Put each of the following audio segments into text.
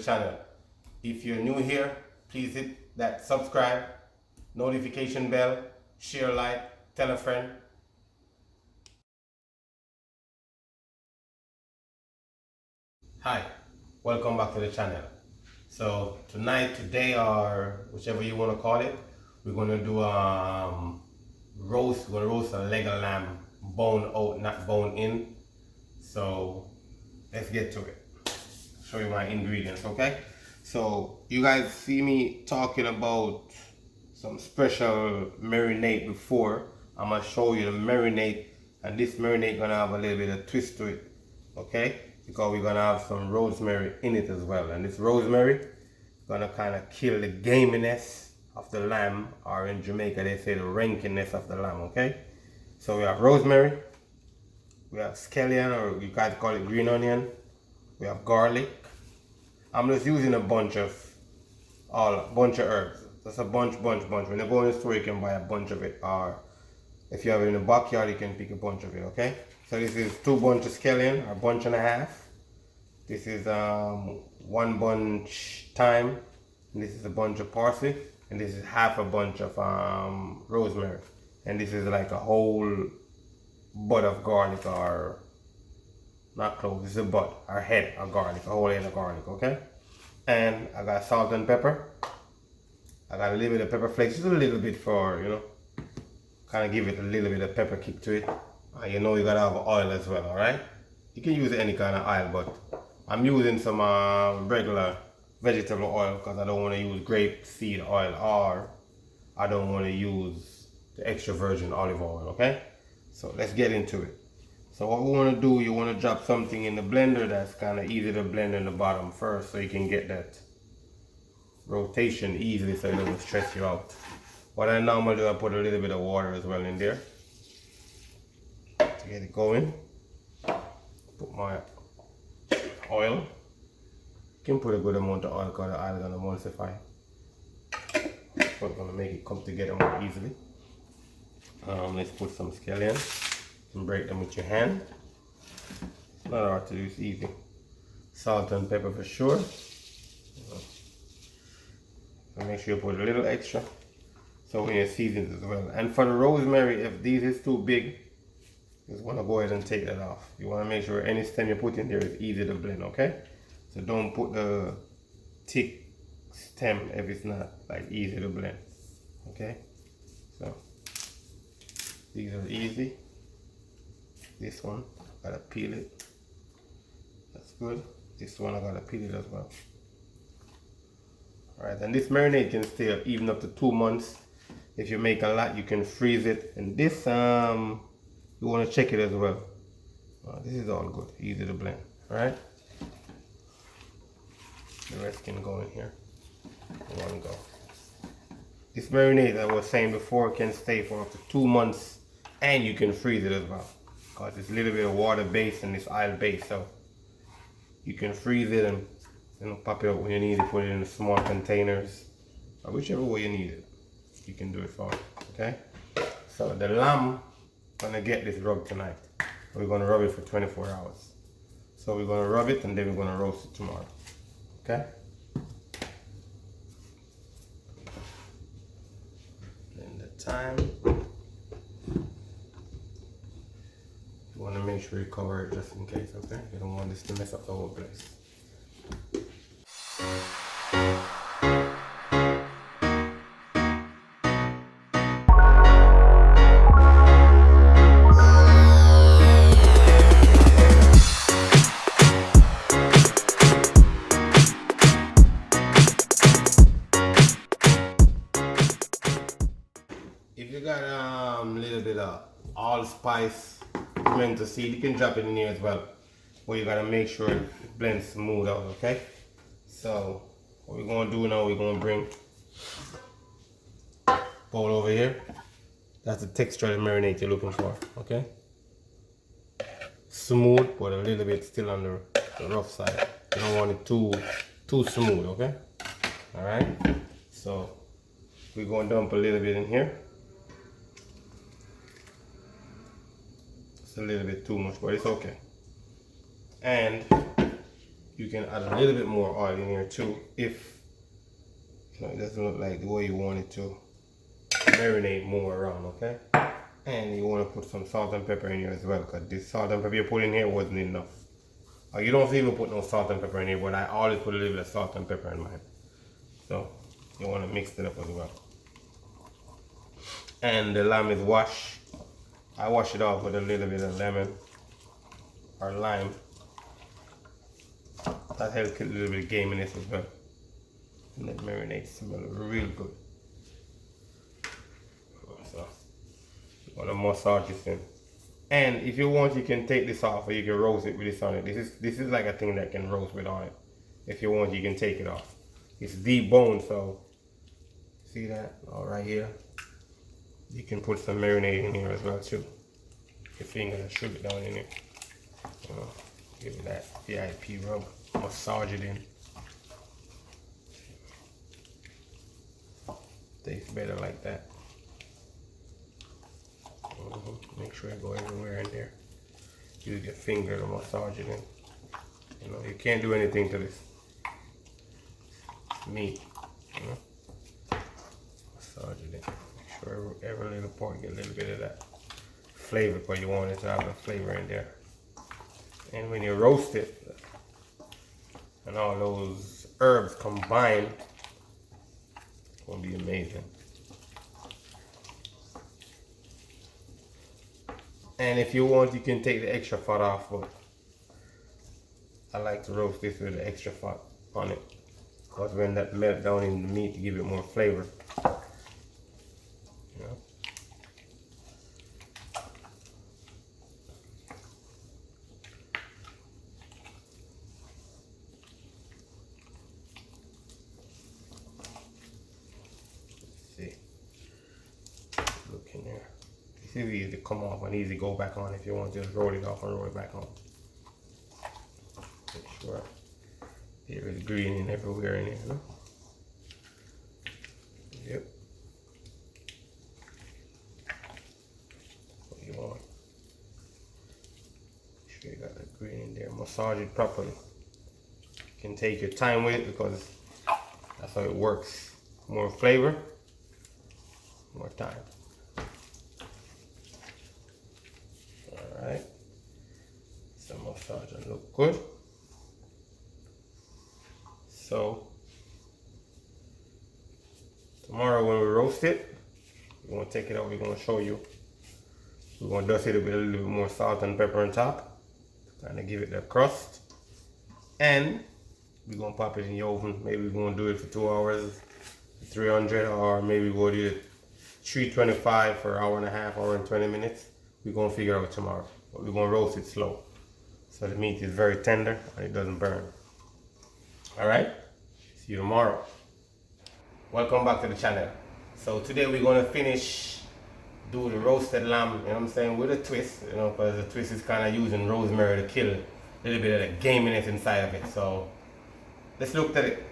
channel. If you're new here, please hit that subscribe, notification bell, share, like, tell a friend. Hi, welcome back to the channel. So today, or whichever you want to call it, we're going to do roast. We're going to roast a leg of lamb, bone out, not bone in. So let's get to it. Show you my ingredients, okay? So you guys see me talking about some special marinade before. I'm gonna show you the marinade, and this marinade gonna have a little bit of twist to it, okay? Because we're gonna have some rosemary in it as well, and this rosemary gonna kind of kill the gaminess of the lamb, or in Jamaica they say the rankiness of the lamb, okay? So we have rosemary, we have scallion, or you guys call it green onion, we have garlic. I'm just using a bunch of herbs. Just a bunch. When you go in the store, you can buy a bunch of it, or if you have it in the backyard, you can pick a bunch of it, okay? So this is 2 bunches of scallion, or bunch and a half. This is 1 bunch thyme, and this is a bunch of parsley, and this is half a bunch of rosemary, and this is like a whole bud of garlic, or not clove, this is a bud, or head of garlic, a whole head of garlic, okay? And I got salt and pepper. I got a little bit of pepper flakes, just a little bit for, you know, kind of give it a little bit of pepper kick to it. You know you gotta have oil as well, alright? You can use any kind of oil, but I'm using some regular vegetable oil because I don't want to use grape seed oil, or I don't want to use the extra virgin olive oil, okay? So let's get into it. So what we want to do, you want to drop something in the blender that's kind of easy to blend in the bottom first, so you can get that rotation easily, so it doesn't stress you out. What I normally do, I put a little bit of water as well in there to get it going. Put my oil. You can put a good amount of oil because the oil is going to emulsify. That's what's going to make it come together more easily. Let's put some scallion and break them with your hand. It's not hard to do, it's easy. Salt and pepper for sure. And make sure you put a little extra so when you season it as well. And for the rosemary, if this is too big, you just want to go ahead and take that off. You want to make sure any stem you put in there is easy to blend, okay? So don't put the thick stem if it's not like easy to blend, okay? So these are easy. This one, gotta peel it. That's good. This one I gotta peel it as well. Alright, and this marinade can stay even up to 2 months. If you make a lot, you can freeze it. And this, you want to check it as well. This is all good, easy to blend. Alright, the rest can go in here. One go. This marinade, I was saying before, can stay for up to 2 months, and you can freeze it as well, because it's a little bit of water base and it's oil base, so you can freeze it and, you know, pop it out when you need it. Put it in small containers, or whichever way you need it, you can do it for it, okay? So the lamb, gonna get this rubbed tonight. We're gonna rub it for 24 hours. So we're gonna rub it and then we're gonna roast it tomorrow, okay? And the time, you wanna make sure you cover it just in case, okay? You don't want this to mess up the whole place. If you got a little bit of allspice pimento seed, you can drop it in here as well. But you gotta make sure it blends smooth out, okay? So what we're gonna do now, we're gonna bring bowl over here. That's the texture of the marinade you're looking for, okay? Smooth, but a little bit still on the rough side. You don't want it too smooth, okay? All right. So we're gonna dump a little bit in here. It's a little bit too much, but it's okay. And you can add a little bit more oil in here too if it doesn't look like the way you want it to marinate more around, okay? And you want to put some salt and pepper in here as well, because this salt and pepper you put in here wasn't enough. You don't even put no salt and pepper in here, but I always put a little bit of salt and pepper in mine. So you want to mix it up as well. And the lamb is washed. I wash it off with a little bit of lemon or lime. That helps a little bit of gaminess as well. And that marinate smell real good. So you want to massage this in. And if you want, you can take this off, or you can roast it with this on it. This is like a thing that can roast with on it. If you want, you can take it off. It's deboned, so see that all right here. You can put some marinade in here as well too. Your finger and shoot it down in here. Give it that VIP rub. Massage it in. Tastes better like that. Make sure it go everywhere in there. Use your finger to massage it in. You know, you can't do anything to this meat. You know, massage it in. Make sure every little part get a little bit of that flavor, because you want it to have the flavor in there. And when you roast it, and all those herbs combined, it's gonna be amazing. And if you want, you can take the extra fat off, but I like to roast this with the extra fat on it, because when that melt down in the meat to give it more flavor. You know? Let's see. Look in there. It's easy to come off and easy to go back on if you want to just roll it off and roll it back on. Make sure there is green in everywhere in here. No? Yep. What you want. Make sure you got the green in there. Massage it properly. You can take your time with it, because that's how it works. More flavor, more time. Alright, some massage and look good. So tomorrow when we roast it, we're going to take it out, we're going to show you. We're going to dust it with a little bit more salt and pepper on top, kind of give it the crust. And we're going to pop it in the oven. Maybe we're going to do it for 2 hours, 300, or maybe we'll do it 325 for an hour and a half, hour and 20 minutes. We're going to figure out tomorrow, but we're going to roast it slow, so the meat is very tender and it doesn't burn. All right, see you tomorrow. Welcome back to the channel. So today we're going to do the roasted lamb, you know what I'm saying, with a twist, you know, because the twist is kind of using rosemary to kill a little bit of the gaminess inside of it. So let's look at it.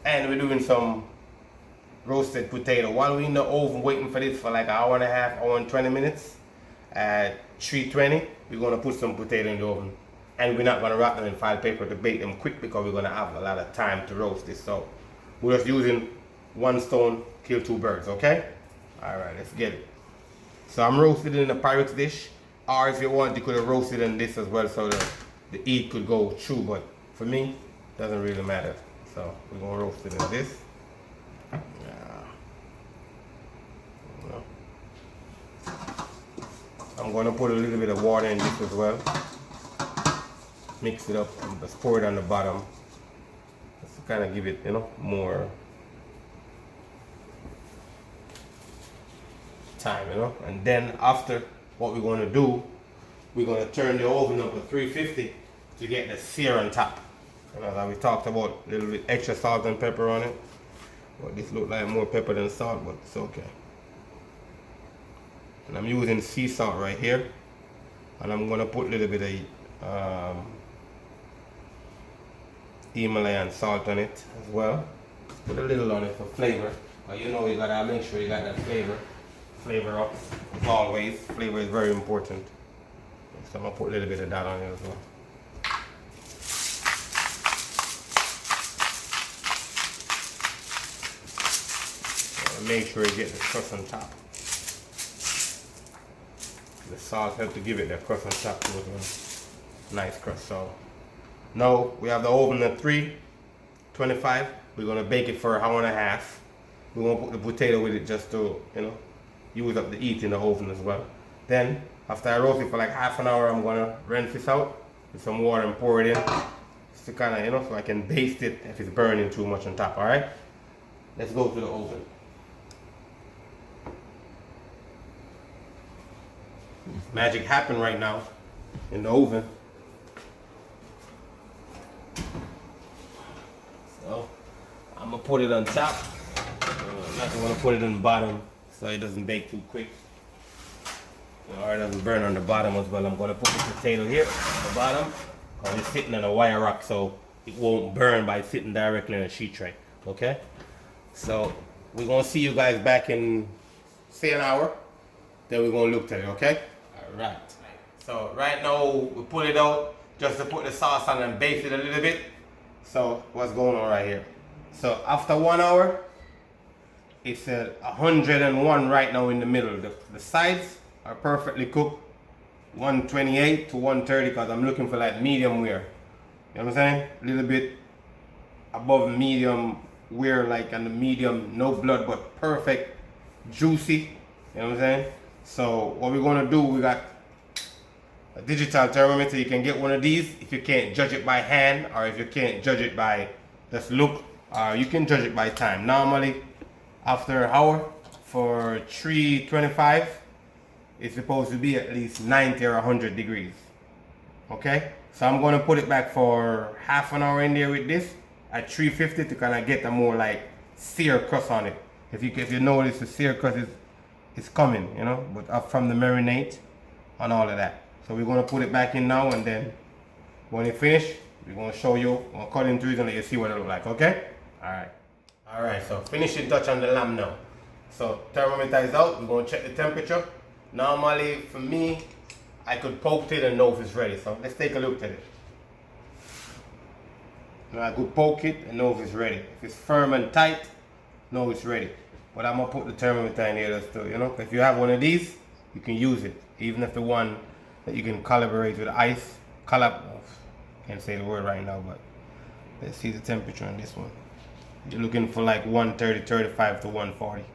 And we're doing some roasted potato while we're in the oven waiting for this for like an hour and a half, hour and 20 minutes. At 320, we're going to put some potato in the oven, and we're not going to wrap them in file paper to bake them quick, because we're going to have a lot of time to roast this. So we're just using one stone, kill two birds, okay? All right, let's get it. So I'm roasting it in a Pyrex dish, or if you want, you could have roasted in this as well, so the heat could go through, but for me, it doesn't really matter. So we're going to roast it in this. I'm going to put a little bit of water in this as well. Mix it up and just pour it on the bottom. Just to kind of give it, you know, more time, you know. And then after, what we're going to do, we're going to turn the oven up to 350 to get the sear on top. And as we talked about, a little bit extra salt and pepper on it. But this looks like more pepper than salt, but it's okay. And I'm using sea salt right here, and I'm going to put a little bit of Himalayan salt on it as well. Put a little on it for flavor, but you know you gotta make sure you got that flavor up as always. Flavor is very important, so I'm gonna put a little bit of that on it as well. and make sure you get the crust on top. The sauce helps to give it that crust on top to it. Nice crust. So now we have the oven at 325. We're gonna bake it for an hour and a half. We're gonna put the potato with it just to, use up the heat in the oven as well. Then after I roast it for like half an hour, I'm gonna rinse this out with some water and pour it in. Just to kind of, so I can baste it if it's burning too much on top. All right. Let's go to the oven. Magic happen right now in the oven. So I'm gonna put it on top. I'm not gonna put it on the bottom so it doesn't bake too quick. Or it doesn't burn on the bottom as well. I'm gonna put the potato here on the bottom because it's sitting on a wire rack, so it won't burn by sitting directly on a sheet tray. Okay? So we're gonna see you guys back in say an hour. Then we're gonna look at it, okay? Alright. So right now we pull it out just to put the sauce on and baste it a little bit. So what's going on right here? So after 1 hour, it's at 101 right now in the middle. The sides are perfectly cooked. 128 to 130 because I'm looking for like medium wear. You know what I'm saying? A little bit above medium wear, like on the medium, no blood but perfect, juicy. You know what I'm saying? So what we're gonna do, we got a digital thermometer. You can get one of these if you can't judge it by hand, or if you can't judge it by just look, you can judge it by time. Normally after an hour for 325, it's supposed to be at least 90 or 100 degrees. Okay, so I'm gonna put it back for half an hour in there with this at 350 to kind of get a more like sear crust on it. If you notice, the sear crust is coming, but up from the marinade and all of that. So we're gonna put it back in now, and then when it finish, we're gonna show you, we'll cut into it and let you see what it look like. Okay? All right. So finishing touch on the lamb now. So thermometer is out. We're gonna check the temperature. Normally for me, I could poke it and know if it's ready. So let's take a look at it. Now I could poke it and know if it's ready. If it's firm and tight, know it's ready. But I'm gonna put the thermometer in here just to, if you have one of these, you can use it. Even if the one that you can calibrate with ice, can't say the word right now, but let's see the temperature on this one. You're looking for like 130, 35 to 140.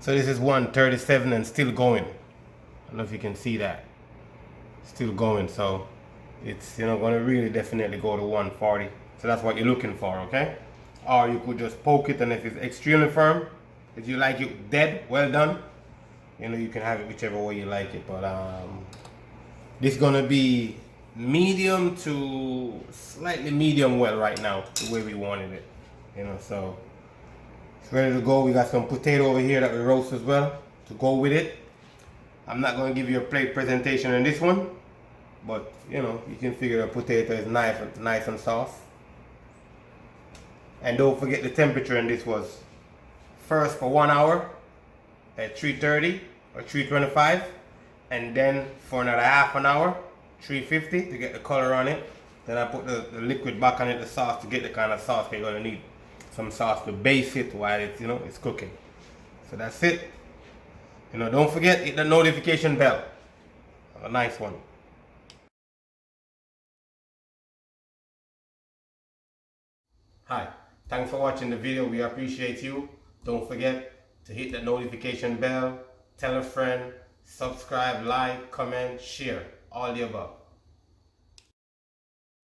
So this is 137 and still going. I don't know if you can see that. Still going, so it's gonna really definitely go to 140. So that's what you're looking for, okay? Or you could just poke it, and if it's extremely firm, if you like it dead, well done, you can have it whichever way you like it. But this is gonna be medium to slightly medium well right now, the way we wanted it. So it's ready to go. We got some potato over here that we roast as well to go with it. I'm not going to give you a plate presentation on this one, but you can figure the potato is nice and soft. And don't forget the temperature in this was first for 1 hour at 330 or 325, and then for another half an hour 350 to get the color on it. Then I put the liquid back on it, the sauce, to get the kind of sauce you're going to need. Some sauce to base it while it's it's cooking. So that's it. Don't forget, hit the notification bell. A nice one. Hi, thanks for watching the video. We appreciate you. Don't forget to hit the notification bell, tell a friend, subscribe, like, comment, share, all the above.